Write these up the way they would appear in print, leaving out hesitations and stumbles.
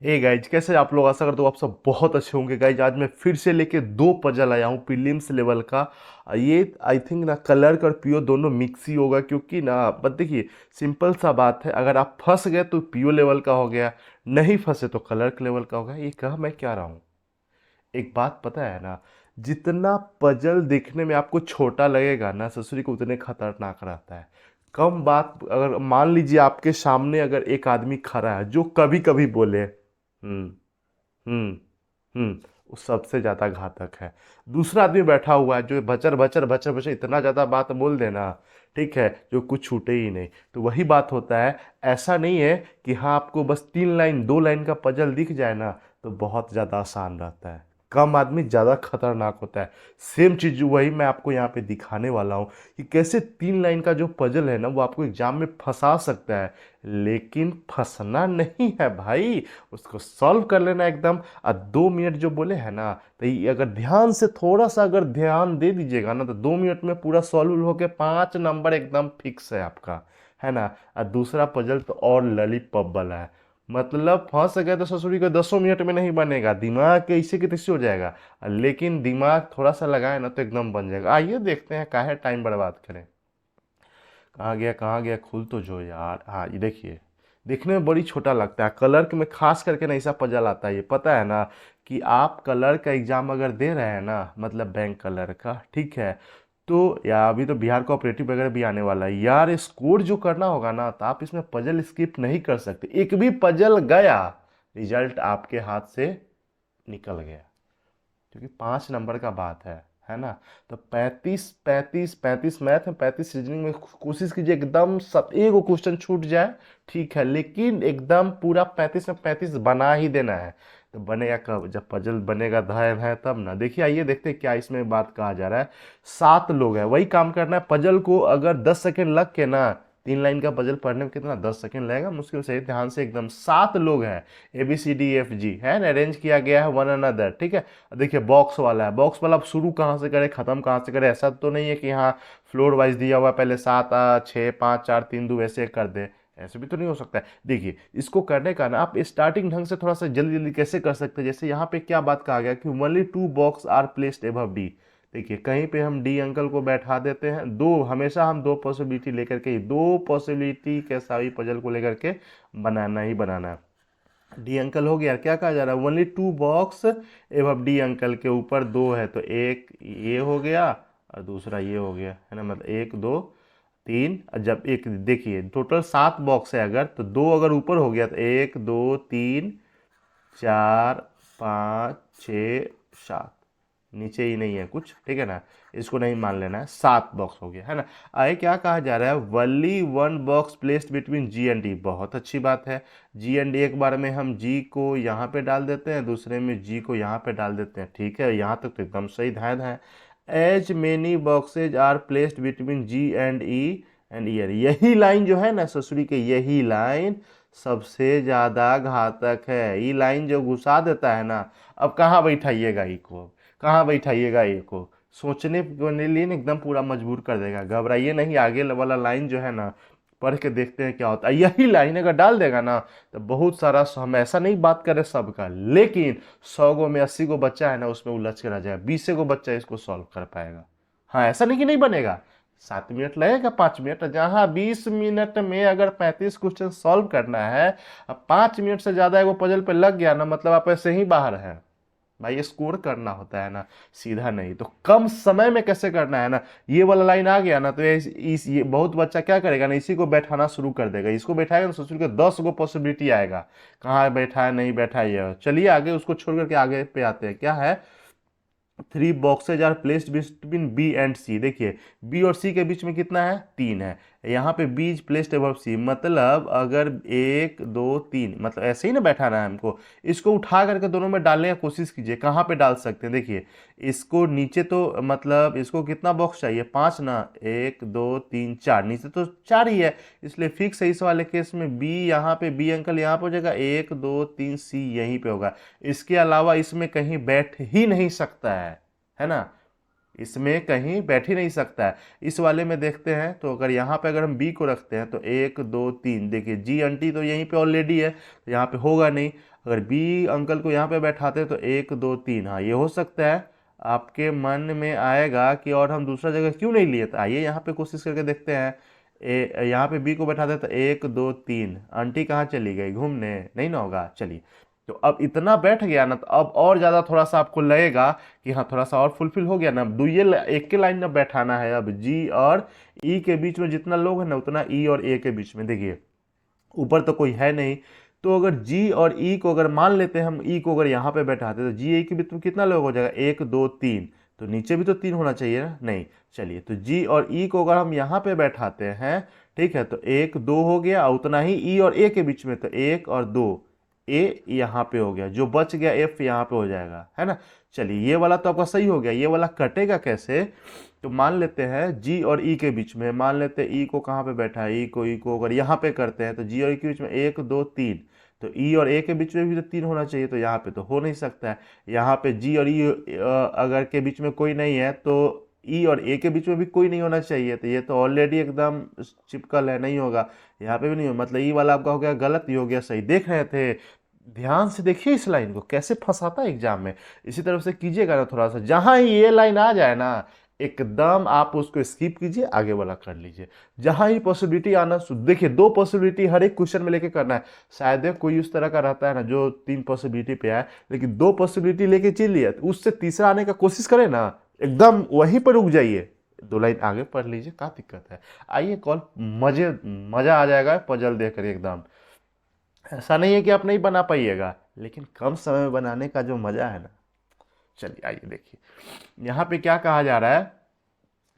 Hey guys, कैसे आप लोग? आशा करता हूँ आप सब बहुत अच्छे होंगे। गाइज आज मैं फिर से लेके दो पजल आया हूँ प्रीलिम्स लेवल का। ये आई थिंक ना कलर और पीओ दोनों मिक्स ही होगा, क्योंकि ना बस देखिए, सिंपल सा बात है, अगर आप फंस गए तो पीओ लेवल का हो गया, नहीं फंसे तो कलर लेवल का हो गया। ये कह मैं क्या रहा हूँ? एक बात पता है ना, जितना पजल देखने में आपको छोटा लगेगा ना, ससुरी को उतने खतरनाक रहता है। कम बात, अगर मान लीजिए आपके सामने अगर एक आदमी खड़ा है जो कभी कभी बोले हम्म हम्म वो सबसे ज्यादा घातक है। दूसरा आदमी बैठा हुआ है जो बचर बचर बचर बचर इतना ज्यादा बात बोल देना, ठीक है, जो कुछ छूटे ही नहीं। तो वही बात होता है। ऐसा नहीं है कि हाँ आपको बस 3 लाइन 2 लाइन का पजल दिख जाए ना तो बहुत ज्यादा आसान रहता है। कम आदमी ज्यादा खतरनाक होता है। सेम चीज वही मैं आपको यहाँ पे दिखाने वाला हूँ कि कैसे 3 लाइन का जो पजल है ना वो आपको एग्जाम में फंसा सकता है। लेकिन फंसना नहीं है भाई, उसको सॉल्व कर लेना एकदम। 2 मिनट जो बोले हैं ना, तो ये अगर ध्यान से थोड़ा सा अगर ध्यान दे दीजिएगा ना तो 2 मिनट में पूरा सॉल्व होके 5 नंबर एकदम फिक्स है आपका, है ना। और दूसरा पजल तो और ललीपॉप वाला है। मतलब फंस गए तो ससुरी को 10 मिनट में नहीं बनेगा, दिमाग कैसे के तैसे हो जाएगा। लेकिन दिमाग थोड़ा सा लगाए ना तो एकदम बन जाएगा। आइए देखते हैं, काहे टाइम बर्बाद करें। कहाँ गया कहाँ गया, खुल तो जो यार। हाँ ये देखिए, दिखने में बड़ी छोटा लगता है। कलर में खास करके ना ऐसा पजल आता है, ये पता है ना कि आप कलर का एग्जाम अगर दे रहे हैं ना, मतलब बैंक कलर का, ठीक है, तो या अभी तो बिहार कोऑपरेटिव वगैरह भी आने वाला है यार, स्कोर जो करना होगा ना तो आप इसमें पजल स्किप नहीं कर सकते। एक भी पजल गया, रिजल्ट आपके हाथ से निकल गया, क्योंकि 5 नंबर का बात है ना। तो 35 35 35 मैथ में, 35 रीजनिंग में कोशिश कीजिए एकदम सब एक क्वेश्चन छूट जाए, ठीक है, लेकिन एकदम पूरा 35 में 35 बना ही देना है। तो बनेगा कब? जब पजल बनेगा धैर्य है तब ना। देखिए आइए देखते हैं क्या इसमें बात कहा जा रहा है। 7 लोग हैं, वही काम करना है। पजल को अगर 10 सेकेंड लग के ना, 3 लाइन का पजल पढ़ने में कितना 10 सेकेंड लगेगा मुश्किल से, ध्यान से एकदम। 7 लोग हैं, ABCDEFG है ना, अरेंज किया गया है वन अनदर, ठीक है। देखिए बॉक्स वाला है, बॉक्स वाला आप शुरू कहाँ से करें खत्म कहाँ से करें, ऐसा तो नहीं है कि हाँ फ्लोर वाइज दिया हुआ पहले 7 6 5 4 3 2 वैसे कर दे, ऐसे भी तो नहीं हो सकता है। देखिए इसको करने का ना आप स्टार्टिंग ढंग से थोड़ा सा जल्दी जल्दी कैसे कर सकते हैं। जैसे यहाँ पे क्या बात कहा गया कि only 2 box are placed above D. देखिए कहीं पे हम डी अंकल को बैठा देते हैं, दो हमेशा हम दो पॉसिबिलिटी लेकर के, दो पॉसिबिलिटी के सारी पजल को लेकर के बनाना ही बनाना है। डी अंकल हो गया, क्या कहा जा रहा है, ओनली 2 बॉक्स एवं डी अंकल के ऊपर दो है, तो एक ये हो गया और दूसरा ये हो गया, है ना। मतलब 1 2 3, और जब एक देखिए टोटल 7 बॉक्स है, अगर तो दो अगर ऊपर हो गया तो 1 2 3 4 5 6 7, नीचे ही नहीं है कुछ, ठीक है ना। इसको नहीं मान लेना है, 7 बॉक्स हो गया, है ना। आगे क्या कहा जा रहा है, only 1 box placed between G and D. बहुत अच्छी बात है। जी एंड डी, एक बार में हम जी को यहाँ पे डाल देते हैं, दूसरे में जी को यहाँ पे डाल देते हैं, ठीक है, यहाँ तक तो एकदम सही ध्यान है। As many boxes are placed between G and E and year. यही लाइन जो है ना ससुरी के, यही लाइन सबसे ज्यादा घातक है। ये लाइन जो घुसा देता है ना, अब कहाँ बैठाइएगा ई को, कहाँ बैठाइएगा ए को, सोचने के लिए ना एकदम पूरा मजबूर कर देगा। घबराइए नहीं, आगे वाला लाइन जो है ना पढ़ के देखते हैं क्या होता है। यही लाइन अगर डाल देगा ना तो बहुत सारा, हम ऐसा नहीं बात करें सबका, लेकिन 100 गो में 80 गो बच्चा है ना उसमें उलझ के रह जाएगा, 20 गो बच्चा इसको सॉल्व कर पाएगा। हाँ ऐसा नहीं कि नहीं बनेगा, 7 मिनट लगेगा, 5 मिनट, जहाँ 20 मिनट में अगर 35 क्वेश्चन सॉल्व करना है, अब 5 मिनट से ज्यादा वो पजल पे लग गया ना, मतलब आप ऐसे ही बाहर हैं भाई। ये स्कोर करना होता है ना, सीधा नहीं। तो कम समय में कैसे करना है ना, ये वाला लाइन आ गया ना तो ये बहुत बच्चा क्या करेगा ना, इसी को बैठाना शुरू कर देगा। इसको बैठाएगा तो सोच के 10 गो पॉसिबिलिटी आएगा, कहाँ बैठा है नहीं बैठा है ये। चलिए आगे उसको छोड़ करके आगे पे आते हैं, क्या है, 3 boxes are placed between B and C. देखिए बी और सी के बीच में कितना है, 3 है। यहाँ पे B is placed above sea, मतलब अगर 1 2 3, मतलब ऐसे ही ना बैठाना है हमको। इसको उठा करके दोनों में डालने की कोशिश कीजिए, कहाँ पे डाल सकते हैं। देखिए इसको नीचे तो, मतलब इसको कितना बॉक्स चाहिए, 5 ना, 1 2 3 4, नीचे तो 4 ही है, इसलिए फिक्स है इस वाले केस में बी। यहाँ पे बी अंकल यहाँ पे हो जाएगा, 1 2 3 सी यहीं पे होगा। इसके अलावा इसमें कहीं बैठ ही नहीं सकता है ना। इसमें कहीं बैठ ही नहीं सकता है। इस वाले में देखते हैं तो अगर यहाँ पे अगर हम बी को रखते हैं तो 1 2 3, देखिए जी आंटी तो यहीं पे ऑलरेडी है, तो यहाँ पे होगा नहीं। अगर बी अंकल को यहाँ पे बैठाते हैं तो 1 2 3, हाँ ये हो सकता है। आपके मन में आएगा कि और हम दूसरा जगह क्यों नहीं लिए, तो आइए यहाँ पे कोशिश करके देखते हैं। यहाँ पे बी को बैठाते हैं तो 1 2 3, आंटी कहाँ चली गई, घूमने नहीं ना होगा। चलिए, तो अब इतना बैठ गया ना, तो अब और ज़्यादा थोड़ा सा आपको लगेगा कि हाँ थोड़ा सा और फुलफिल हो गया ना। अब एक के लाइन ना बैठाना है, अब जी और ई के बीच में जितना लोग है ना उतना ई और ए के बीच में। देखिए ऊपर तो कोई है नहीं, तो अगर जी और ई को अगर मान लेते हैं हम, ई को अगर यहाँ पे बैठाते तो जी ई के बीच में कितना लोग हो जाएगा, 1 2 3, तो नीचे भी तो 3 होना चाहिए ना, नहीं। चलिए, तो जी और ई को अगर हम यहाँ पे बैठाते हैं, ठीक है, तो 1 2 हो गया, और उतना ही ई और ए के बीच में, तो 1 और 2, ए यहाँ पे हो गया, जो बच गया एफ यहाँ पे हो जाएगा, है ना। चलिए, ये वाला तो आपका सही हो गया, ये वाला कटेगा कैसे, तो मान लेते हैं जी और ई के बीच में, मान लेते हैं ई को कहाँ पे बैठा है, ई को अगर यहाँ पे करते हैं तो जी और ई के बीच में 1 2 3, तो ई और ए के बीच में भी तो 3 होना चाहिए, तो यहाँ पे तो हो नहीं सकता है। यहाँ पे जी और ई अगर के बीच में कोई नहीं है तो ई और ए के बीच में भी कोई नहीं होना चाहिए, तो ये तो ऑलरेडी एकदम चिपकल है, नहीं होगा। यहाँ पे भी नहीं हो, मतलब ई वाला आपका हो गया गलत, ही हो गया सही। देख रहे थे, ध्यान से देखिए इस लाइन को कैसे फंसाता है एग्जाम में। इसी तरह से कीजिएगा ना, थोड़ा सा जहां ही ये लाइन आ जाए ना, एकदम आप उसको स्किप कीजिए, आगे वाला कर लीजिए। जहां ही पॉसिबिलिटी आना देखिए, 2 पॉसिबिलिटी हर एक क्वेश्चन में लेके करना है। शायद कोई उस तरह का रहता है ना जो 3 पॉसिबिलिटी पे आए, लेकिन 2 पॉसिबिलिटी लेके चलिए, तो उससे तीसरा आने का कोशिश करें ना, एकदम वहीं पर रुक जाइए, 2 लाइन आगे पढ़ लीजिए, क्या दिक्कत है। आइए कॉल, मजा आ जाएगा पजल देख कर एकदम। ऐसा नहीं है कि आप नहीं बना पाइएगा, लेकिन कम समय में बनाने का जो मजा है ना। चलिए आइए देखिए, यहाँ पे क्या कहा जा रहा है,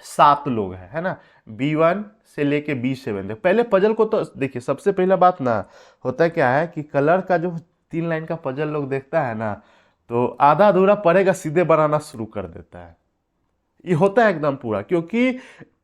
7 लोग हैं, है ना। B1 से लेके B7 तक। पहले पजल को तो देखिए, सबसे पहला बात ना, होता क्या है कि कलर का जो 3 लाइन का पजल लोग देखता है ना, तो आधा अधूरा पढ़ेगा, सीधे बनाना शुरू कर देता है। ये होता है एकदम पूरा, क्योंकि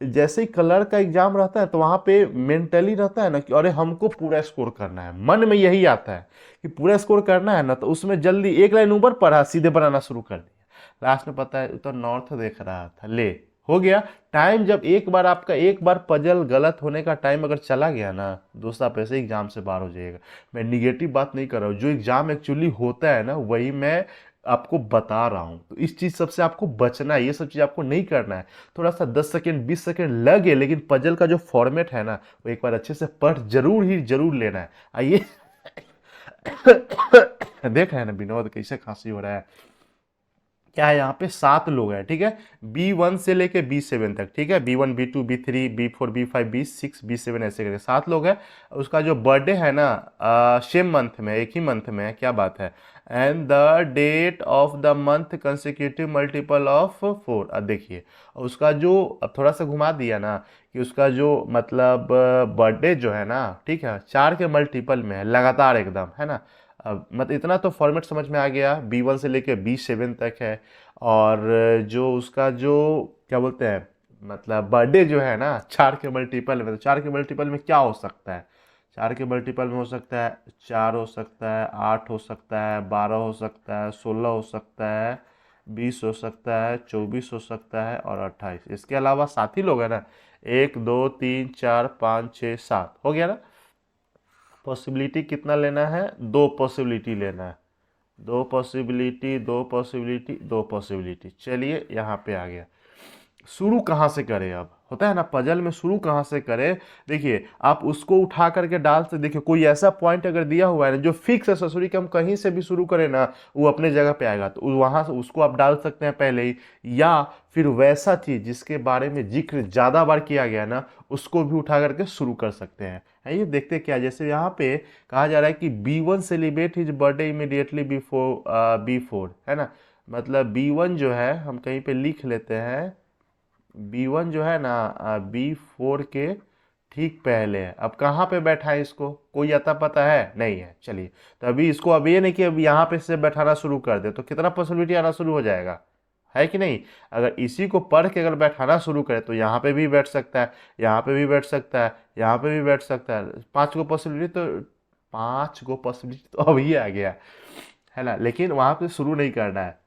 जैसे ही कलर का एग्जाम रहता है तो वहां पे मेंटली रहता है ना कि अरे हमको पूरा स्कोर करना है, मन में यही आता है कि पूरा स्कोर करना है ना, तो उसमें जल्दी एक लाइन ऊपर पढ़ा, सीधे बनाना शुरू कर दिया। लास्ट में पता है तो नॉर्थ देख रहा था, ले हो गया टाइम। जब एक बार आपका एक बार पजल गलत होने का टाइम अगर चला गया ना, दोस्त आप ऐसे एग्जाम से बाहर हो जाइएगा। मैं निगेटिव बात नहीं कर रहा हूँ, जो एग्जाम एक्चुअली होता है ना वही मैं आपको बता रहा हूं। तो इस चीज सबसे आपको बचना है, ये सब चीज आपको नहीं करना है। थोड़ा सा 10 सेकेंड 20 सेकेंड लगे, लेकिन पजल का जो फॉर्मेट है ना, वो एक बार अच्छे से पढ़ जरूर ही जरूर लेना है। आइए देख रहे हैं ना विनोद कैसे खांसी हो रहा है। क्या है, यहाँ पे 7 लोग हैं, ठीक है, B1 से लेके B7 तक, ठीक है, B1 B2 B3 B4 B5 B6 B7 ऐसे करके 7 लोग हैं। उसका जो बर्थडे है ना, सेम मंथ में, एक ही मंथ में है, क्या बात है। And the date of the month consecutive multiple of 4। अब देखिए उसका जो, अब थोड़ा सा घुमा दिया ना, कि उसका जो मतलब बर्थडे जो है ना, ठीक है, 4 के मल्टीपल में है, लगातार एकदम, है ना। अब मतलब इतना तो फॉर्मेट समझ में आ गया, B1 से लेके B7 तक है। और जो उसका जो क्या बोलते हैं, मतलब बर्थडे जो है ना 4 के मल्टीपल में, तो 4 के मल्टीपल में क्या हो सकता है, 4 के मल्टीपल में हो सकता है 4 हो सकता है, 8 हो सकता है, 12 हो सकता है, 16 हो सकता है, 20 हो सकता है, 24 हो सकता है, और 28। इसके अलावा 7 ही लोग हैं ना, 1 2 3 4 5 6 7 हो गया ना। पॉसिबिलिटी कितना लेना है, 2 पॉसिबिलिटी लेना है, 2 पॉसिबिलिटी 2 पॉसिबिलिटी 2 पॉसिबिलिटी। चलिए यहाँ पे आ गया, शुरू कहाँ से करें। अब होता है ना पजल में, शुरू कहाँ से करें। देखिए आप उसको उठा करके डाल से देखिए, कोई ऐसा पॉइंट अगर दिया हुआ है ना जो फिक्स है ससुरी कि हम कहीं से भी शुरू करें ना, वो अपने जगह पे आएगा, तो वहां से उसको आप डाल सकते हैं पहले ही। या फिर वैसा चीज जिसके बारे में जिक्र ज्यादा बार किया गया ना, उसको भी उठा करके शुरू कर सकते हैं। है ये देखते क्या, जैसे यहाँ पे कहा जा रहा है कि B1 celebrate his birthday immediately before B4, है ना। मतलब B1 जो है, हम कहीं पे लिख लेते हैं, B1 जो है ना B4 के ठीक पहले है। अब कहाँ पे बैठा है, इसको कोई अता पता है नहीं है। चलिए, तो अभी इसको, अब ये नहीं कि अब यहाँ पे से बैठाना शुरू कर दे, तो कितना पॉसिबिलिटी आना शुरू हो जाएगा, है कि नहीं। अगर इसी को पढ़ के अगर बैठाना शुरू करे तो यहाँ पे भी बैठ सकता है, यहाँ पे भी बैठ सकता है, यहाँ पे भी बैठ सकता है। 5 गो पॉसिबिलिटी, तो 5 गो पॉसिबिलिटी तो अब ये आ गया, है ना। लेकिन वहाँ पे शुरू नहीं करना है,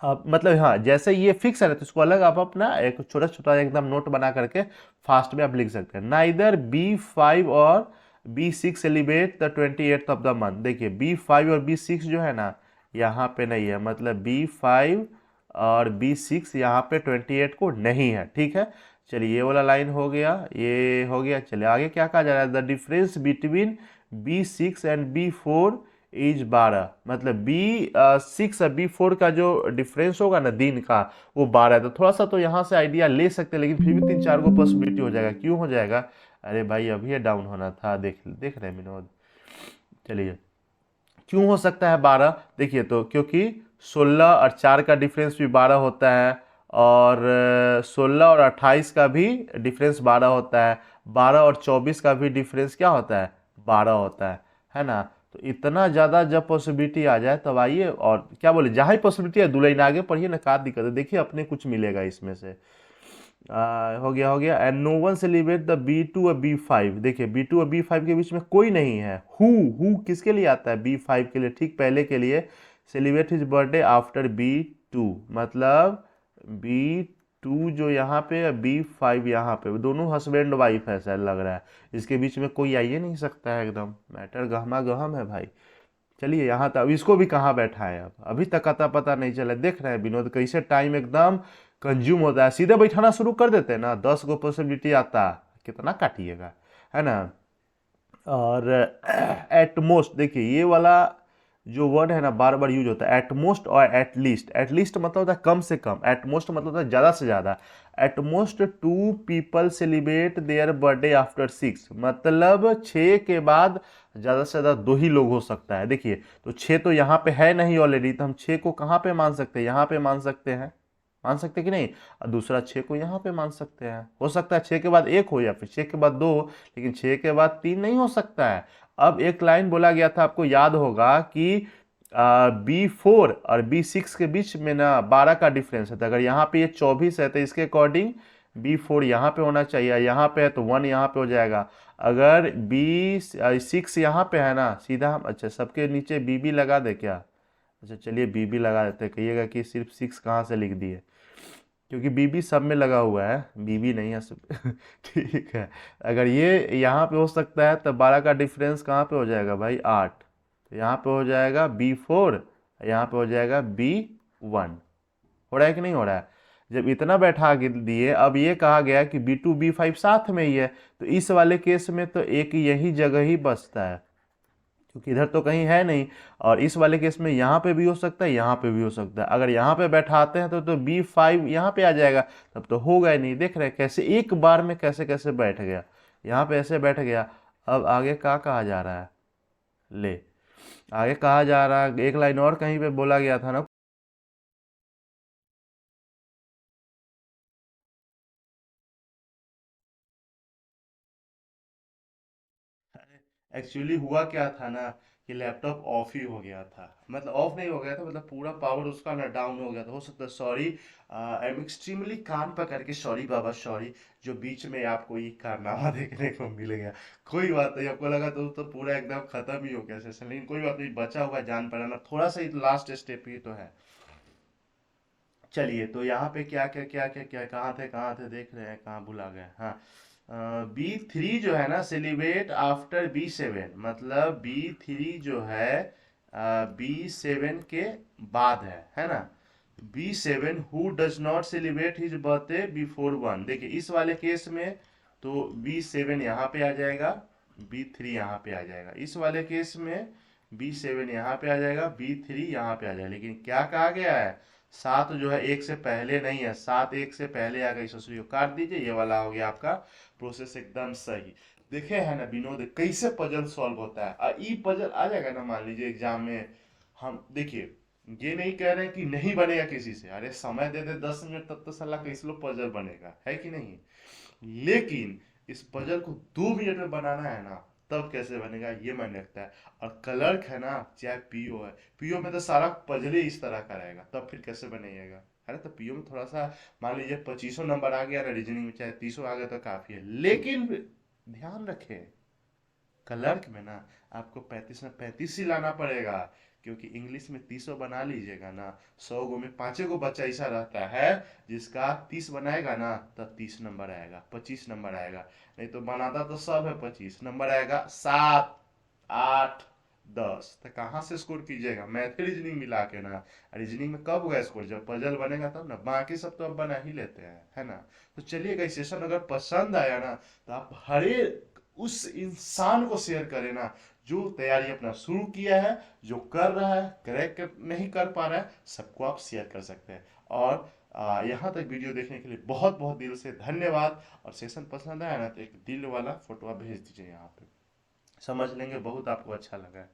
मतलब हाँ, जैसे ये फिक्स है ना, तो इसको अलग आप अपना एक छोटा छोटा एकदम नोट बना करके फास्ट में आप लिख सकते हैं। नाइदर B5 और B6 celebrate the 28th of the month. देखिए B5 और B6 जो है ना, यहाँ पे नहीं है, मतलब B5 और B6 यहाँ पे 28 को नहीं है, ठीक है। चलिए ये वाला लाइन हो गया, ये हो गया। चलिए आगे क्या कहा जा रहा है, the difference between B6 and B4 is 12, मतलब B6 और B4 का जो डिफरेंस होगा ना दिन का, वो 12 है। तो थोड़ा सा तो यहाँ से आइडिया ले सकते हैं, लेकिन फिर भी तीन चार को पॉसिबिलिटी हो जाएगा। क्यों हो जाएगा, अरे भाई अभी ये डाउन होना था, देख देख रहे हैं विनोद। चलिए क्यों हो सकता है 12, देखिए तो क्योंकि 16 और 4 का डिफरेंस भी 12 होता है, और 16 और 28 का भी डिफरेंस 12 होता है, 12 और 24 का भी डिफरेंस क्या होता है, 12 होता है ना। तो इतना ज़्यादा जब पॉसिबिलिटी आ जाए तब आइए, और क्या बोले, जहाँ ही पॉसिबिलिटी है दो लाइन आगे पढ़िए ना, क्या दिक्कत है, देखिए अपने कुछ मिलेगा इसमें से। हो गया हो गया। And no one celebrate the B2 और B5। देखिए B2 और B5 के बीच में कोई नहीं है। हु किसके लिए आता है, B5 के लिए, ठीक पहले के लिए। Celebrate his birthday after B2, मतलब B2 जो यहाँ पे, B5 यहाँ पे, दोनों हस्बैंड वाइफ है, ऐसा लग रहा है। इसके बीच में कोई आ ही नहीं सकता है, एकदम मैटर गहमा गहम है भाई। चलिए यहाँ तक, अब इसको भी कहाँ बैठा है, अब अभी तक आता पता नहीं चला। देख रहे हैं विनोद कैसे टाइम एकदम कंज्यूम होता है। सीधे बैठाना शुरू कर देते हैं ना, 10 गो पॉसिबिलिटी आता, कितना काटिएगा, है ना। और एटमोस्ट, देखिए ये वाला जो वर्ड है ना बार बार यूज होता है, एटमोस्ट और एटलीस्ट। एटलीस्ट मतलब होता है कम से कम, एटमोस्ट मतलब होता है ज़्यादा से ज़्यादा। At most 2 people celebrate their birthday after 6, मतलब 6 के बाद ज़्यादा से ज़्यादा 2 ही लोग हो सकता है। देखिए तो 6 तो यहाँ पे है नहीं ऑलरेडी, तो हम 6 को कहाँ पे मान सकते हैं, यहाँ पे मान सकते हैं, मान सकते हैं कि नहीं। और दूसरा 6 को यहाँ पे मान सकते हैं, हो सकता है 6 के बाद 1 हो या फिर 6 के बाद 2 हो, लेकिन 6 के बाद 3 नहीं हो सकता है। अब एक लाइन बोला गया था, आपको याद होगा कि B4 और B6 के बीच में ना 12 का डिफरेंस है। तो अगर यहाँ पे ये 24 है, तो इसके अकॉर्डिंग B4 यहाँ पे होना चाहिए, यहाँ पे है तो 1 यहाँ पे हो जाएगा। अगर B6 यहाँ पे है ना, सीधा हम, अच्छा सबके नीचे BB लगा दे क्या, अच्छा चलिए BB लगा देते हैं। कहिएगा कि सिर्फ 6 कहाँ से लिख दिए, क्योंकि BB सब में लगा हुआ है, BB नहीं है सब ठीक है। अगर ये यहाँ पे हो सकता है, तो 12 का डिफरेंस कहाँ पे हो जाएगा भाई, 8। तो यहाँ पे हो जाएगा B4, यहाँ पे हो जाएगा B1। हो रहा है कि नहीं हो रहा है। जब इतना बैठा के दिए, अब ये कहा गया कि B2 B5 साथ में ही है, तो इस वाले केस में तो एक यही जगह ही बचता है, क्योंकि इधर तो कहीं है नहीं। और इस वाले केस में यहाँ पे भी हो सकता है, यहाँ पे भी हो सकता है। अगर यहाँ पे बैठाते हैं तो B5 यहाँ पे आ जाएगा, तब तो होगा ही नहीं। देख रहे हैं कैसे एक बार में कैसे कैसे बैठ गया, यहाँ पे ऐसे बैठ गया। अब आगे क्या कहा जा रहा है, ले आगे कहा जा रहा है, एक लाइन और कहीं पे बोला गया था ना। एक्चुअली हुआ क्या था ना, कि लैपटॉप ऑफ ही हो गया था, मतलब ऑफ नहीं हो गया था, मतलब पूरा पावर उसका ना डाउन हो गया था। हो सकता है, सॉरी, आई एम एक्सट्रीमली कान पकड़ के सॉरी बाबा सॉरी, जो बीच में आपको ये कारनामा देखने को मिल गया। कोई बात नहीं, आपको लगा तो पूरा एकदम खत्म ही हो गया सेशन, लेकिन कोई बात नहीं, बचा हुआ है जान पड़ाना, थोड़ा सा लास्ट स्टेप ही तो है। चलिए तो यहाँ पे क्या कहाँ थे देख रहे हैं, कहाँ भुला गए, हाँ। B3 जो है ना, सेलिब्रेट आफ्टर B7, मतलब B3 जो है B7 के बाद है ना। B7 who does not celebrate his birthday before 1। देखिए इस वाले केस में तो B7 यहाँ पे आ जाएगा, B3 यहाँ पे आ जाएगा। इस वाले केस में B7 यहाँ पे आ जाएगा, B3 यहाँ पे आ जाएगा। लेकिन क्या कहा गया है, 7 जो है 1 से पहले नहीं है, 7 1 से पहले आ गई, ससुरी को काट दीजिए। ये वाला हो गया आपका प्रोसेस एकदम सही। देखे है ना विनोद कैसे पजल सॉल्व होता है, ई पजल आ जाएगा ना, मान लीजिए एग्जाम में। हम देखिए ये नहीं कह रहे हैं कि नहीं बनेगा किसी से, अरे समय दे दे 10 मिनट, तब तो साला कैसे लो पजल बनेगा, है कि नहीं। लेकिन इस पजल को 2 मिनट में बनाना है ना, तब कैसे बनेगा ये मैंने लगता है। और क्लर्क है ना, चाहे पीओ है, पीओ में तो सारा पजल ही इस तरह का रहेगा, तब फिर कैसे बनेगा। अरे तो पीओ में थोड़ा सा, मान लीजिए 2500 नंबर आ गया ना रीजनिंग में, चाहे 30 आ गया तो काफी है। लेकिन ध्यान रखें, क्लर्क में ना आपको 35 में 35 ही लाना पड़ेगा, क्योंकि इंग्लिश में 30 बना लीजिएगा ना, 100 गो में 5 गो बच्चा ऐसा रहता है जिसका 30 बनाएगा ना तब 30 नंबर आएगा, 25 नंबर आएगा। नहीं तो बनाता तो सब है, 25 नंबर आएगा, 7 8 10, तो कहाँ से स्कोर कीजिएगा? मैथ रीजनिंग मिला के ना। रीजनिंग में कब होगा स्कोर? जब पजल बनेगा तब ना, बाकी सब तो अब बना ही लेते हैं, है ना। तो चलिए गाइस, सेशन अगर पसंद आया ना तो आप हर एक उस इंसान को शेयर करें ना जो तैयारी अपना शुरू किया है, जो कर रहा है, क्रैक नहीं कर पा रहा है, सबको आप शेयर कर सकते हैं। और यहाँ तक वीडियो देखने के लिए बहुत बहुत दिल से धन्यवाद। और सेशन पसंद आया ना तो एक दिल वाला फोटो आप भेज दीजिए, यहाँ पे समझ लेंगे बहुत आपको अच्छा लगा है।